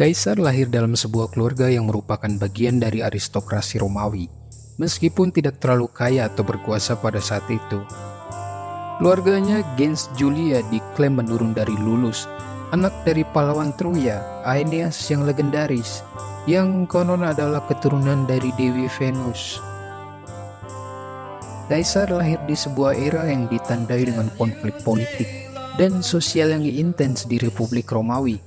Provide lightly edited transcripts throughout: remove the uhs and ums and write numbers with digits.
Kaisar lahir dalam sebuah keluarga yang merupakan bagian dari aristokrasi Romawi, meskipun tidak terlalu kaya atau berkuasa pada saat itu. Keluarganya, gens Julia, diklaim menurun dari Lulus, anak dari pahlawan Troya, Aeneas yang legendaris, yang konon adalah keturunan dari Dewi Venus. Kaisar lahir di sebuah era yang ditandai dengan konflik politik dan sosial yang intens di Republik Romawi.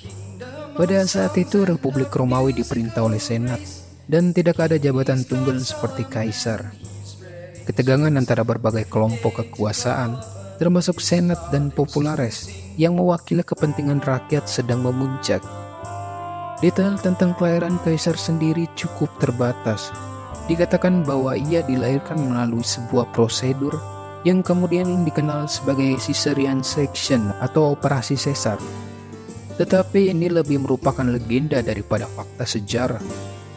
Pada saat itu, Republik Romawi diperintah oleh Senat, dan tidak ada jabatan tunggal seperti kaisar. Ketegangan antara berbagai kelompok kekuasaan, termasuk Senat dan Populares, yang mewakili kepentingan rakyat sedang memuncak. Detail tentang kelahiran kaisar sendiri cukup terbatas. Dikatakan bahwa ia dilahirkan melalui sebuah prosedur yang kemudian dikenal sebagai Caesarean section atau operasi sesar. Tetapi ini lebih merupakan legenda daripada fakta sejarah,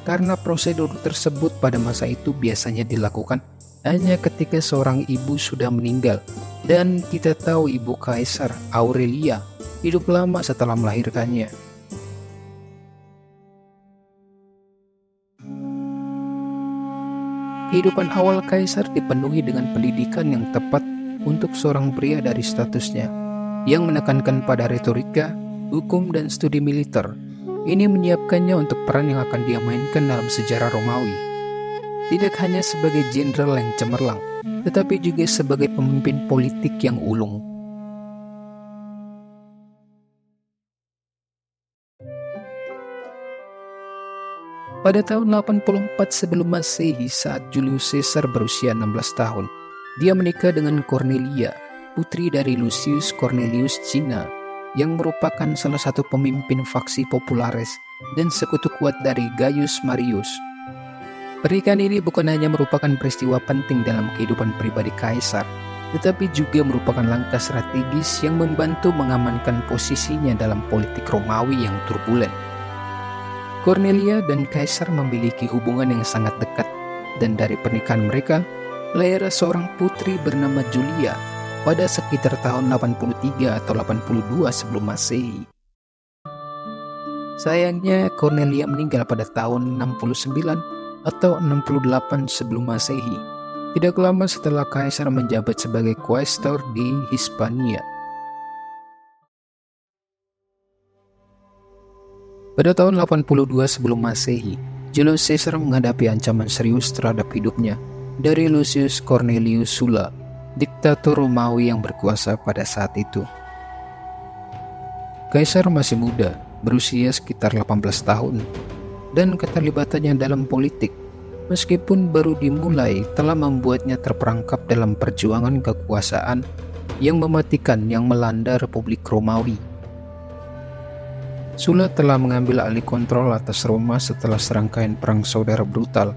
karena prosedur tersebut pada masa itu biasanya dilakukan hanya ketika seorang ibu sudah meninggal, dan kita tahu ibu kaisar, Aurelia, hidup lama setelah melahirkannya. Kehidupan awal kaisar dipenuhi dengan pendidikan yang tepat untuk seorang pria dari statusnya, yang menekankan pada retorika, hukum, dan studi militer. Ini menyiapkannya untuk peran yang akan dia mainkan dalam sejarah Romawi. Tidak hanya sebagai jenderal yang cemerlang, tetapi juga sebagai pemimpin politik yang ulung. Pada tahun 84 sebelum Masehi, saat Julius Caesar berusia 16 tahun, dia menikah dengan Cornelia, putri dari Lucius Cornelius Cinna, yang merupakan salah satu pemimpin faksi Populares dan sekutu kuat dari Gaius Marius. Pernikahan ini bukan hanya merupakan peristiwa penting dalam kehidupan pribadi kaisar, tetapi juga merupakan langkah strategis yang membantu mengamankan posisinya dalam politik Romawi yang turbulen. Cornelia dan kaisar memiliki hubungan yang sangat dekat, dan dari pernikahan mereka, lahir seorang putri bernama Julia pada sekitar tahun 83 atau 82 sebelum Masehi. Sayangnya, Cornelia meninggal pada tahun 69 atau 68 sebelum Masehi, tidak lama setelah kaisar menjabat sebagai quaestor di Hispania. Pada tahun 82 sebelum Masehi, Julius Caesar menghadapi ancaman serius terhadap hidupnya dari Lucius Cornelius Sulla, diktator Romawi yang berkuasa pada saat itu. Kaisar masih muda, berusia sekitar 18 tahun, dan keterlibatannya dalam politik, meskipun baru dimulai, telah membuatnya terperangkap dalam perjuangan kekuasaan yang mematikan yang melanda Republik Romawi. Sulla telah mengambil alih kontrol atas Roma setelah serangkaian perang saudara brutal,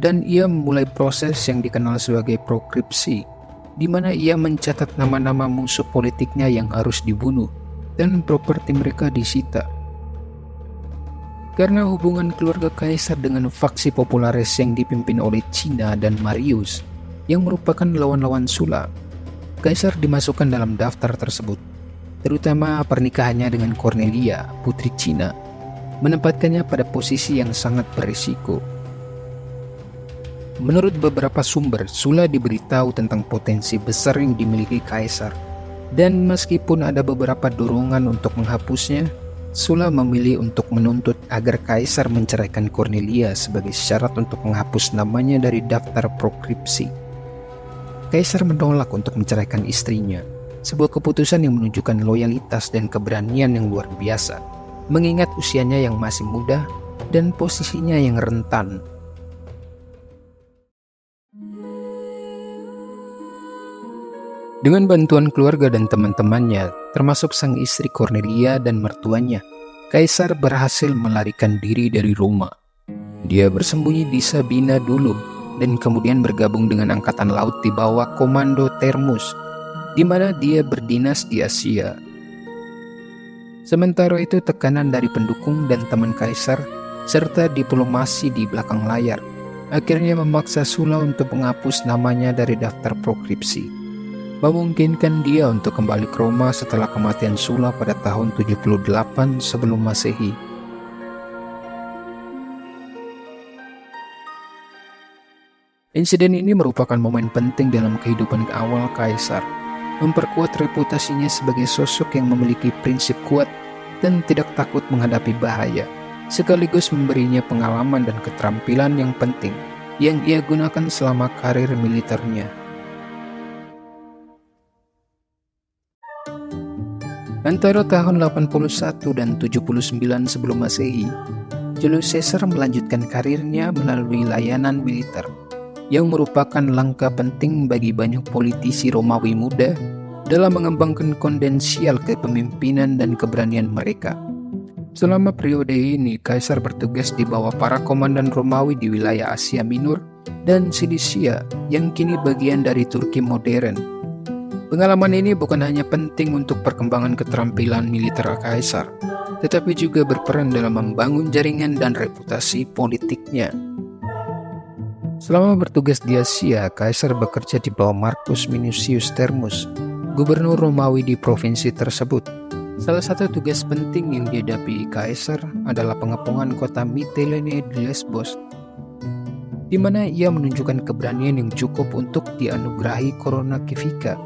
dan ia memulai proses yang dikenal sebagai proskripsi, di mana ia mencatat nama-nama musuh politiknya yang harus dibunuh dan properti mereka disita. Karena hubungan keluarga kaisar dengan faksi Populares yang dipimpin oleh Cinna dan Marius, yang merupakan lawan-lawan Sulla, kaisar dimasukkan dalam daftar tersebut, terutama pernikahannya dengan Cornelia, putri Cinna, menempatkannya pada posisi yang sangat berisiko. Menurut beberapa sumber, Sulla diberitahu tentang potensi besar yang dimiliki kaisar, dan meskipun ada beberapa dorongan untuk menghapusnya, Sulla memilih untuk menuntut agar kaisar menceraikan Cornelia sebagai syarat untuk menghapus namanya dari daftar proskripsi. Kaisar menolak untuk menceraikan istrinya, sebuah keputusan yang menunjukkan loyalitas dan keberanian yang luar biasa, mengingat usianya yang masih muda dan posisinya yang rentan. Dengan bantuan keluarga dan teman-temannya, termasuk sang istri Cornelia dan mertuanya, kaisar berhasil melarikan diri dari Roma. Dia bersembunyi di Sabina dulu, dan kemudian bergabung dengan angkatan laut di bawah komando Thermus, di mana dia berdinas di Asia. Sementara itu, tekanan dari pendukung dan teman kaisar, serta diplomasi di belakang layar, akhirnya memaksa Sulla untuk menghapus namanya dari daftar proskripsi, memungkinkan dia untuk kembali ke Roma setelah kematian Sulla pada tahun 78 sebelum Masehi. Insiden ini merupakan momen penting dalam kehidupan awal Kaisar, memperkuat reputasinya sebagai sosok yang memiliki prinsip kuat dan tidak takut menghadapi bahaya, sekaligus memberinya pengalaman dan keterampilan yang penting yang ia gunakan selama karir militernya. Antara tahun 81 dan 79 sebelum Masehi, Julius Caesar melanjutkan karirnya melalui layanan militer, yang merupakan langkah penting bagi banyak politisi Romawi muda dalam mengembangkan kondensial kepemimpinan dan keberanian mereka. Selama periode ini, Kaisar bertugas di bawah para komandan Romawi di wilayah Asia Minor dan Silisia yang kini bagian dari Turki modern. Pengalaman ini bukan hanya penting untuk perkembangan keterampilan militer Kaisar, tetapi juga berperan dalam membangun jaringan dan reputasi politiknya. Selama bertugas di Asia, Kaisar bekerja di bawah Marcus Minucius Thermus, gubernur Romawi di provinsi tersebut. Salah satu tugas penting yang dihadapi Kaisar adalah pengepungan kota Mytilene di Lesbos, di mana ia menunjukkan keberanian yang cukup untuk dianugerahi Corona Civica,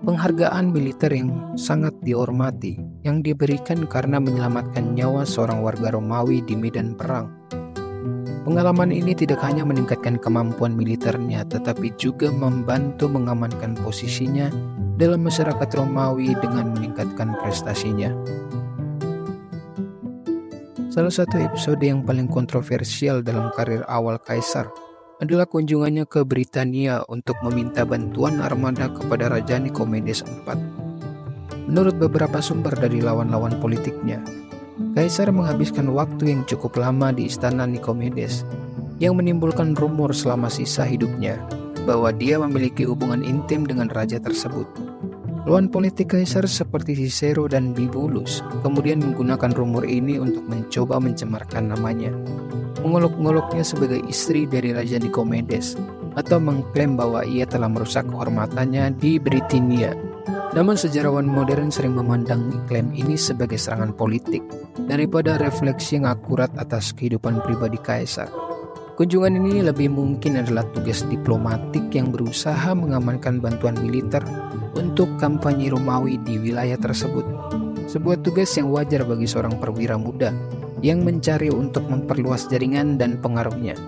penghargaan militer yang sangat dihormati, yang diberikan karena menyelamatkan nyawa seorang warga Romawi di medan perang. Pengalaman ini tidak hanya meningkatkan kemampuan militernya, tetapi juga membantu mengamankan posisinya dalam masyarakat Romawi dengan meningkatkan prestasinya. Salah satu episode yang paling kontroversial dalam karir awal Kaisar adalah kunjungannya ke Britania untuk meminta bantuan armada kepada Raja Nikomedes IV. Menurut beberapa sumber dari lawan-lawan politiknya, Kaisar menghabiskan waktu yang cukup lama di istana Nikomedes, yang menimbulkan rumor selama sisa hidupnya bahwa dia memiliki hubungan intim dengan raja tersebut. Lawan politik Kaisar seperti Cicero dan Bibulus kemudian menggunakan rumor ini untuk mencoba mencemarkan namanya, mengolok-ngoloknya sebagai istri dari Raja Nikomedes, atau mengklaim bahwa ia telah merusak kehormatannya di Britania. Namun sejarawan modern sering memandang klaim ini sebagai serangan politik daripada refleksi yang akurat atas kehidupan pribadi Kaisar. Kunjungan ini lebih mungkin adalah tugas diplomatik yang berusaha mengamankan bantuan militer untuk kampanye Romawi di wilayah tersebut. Sebuah tugas yang wajar bagi seorang perwira muda yang mencari untuk memperluas jaringan dan pengaruhnya.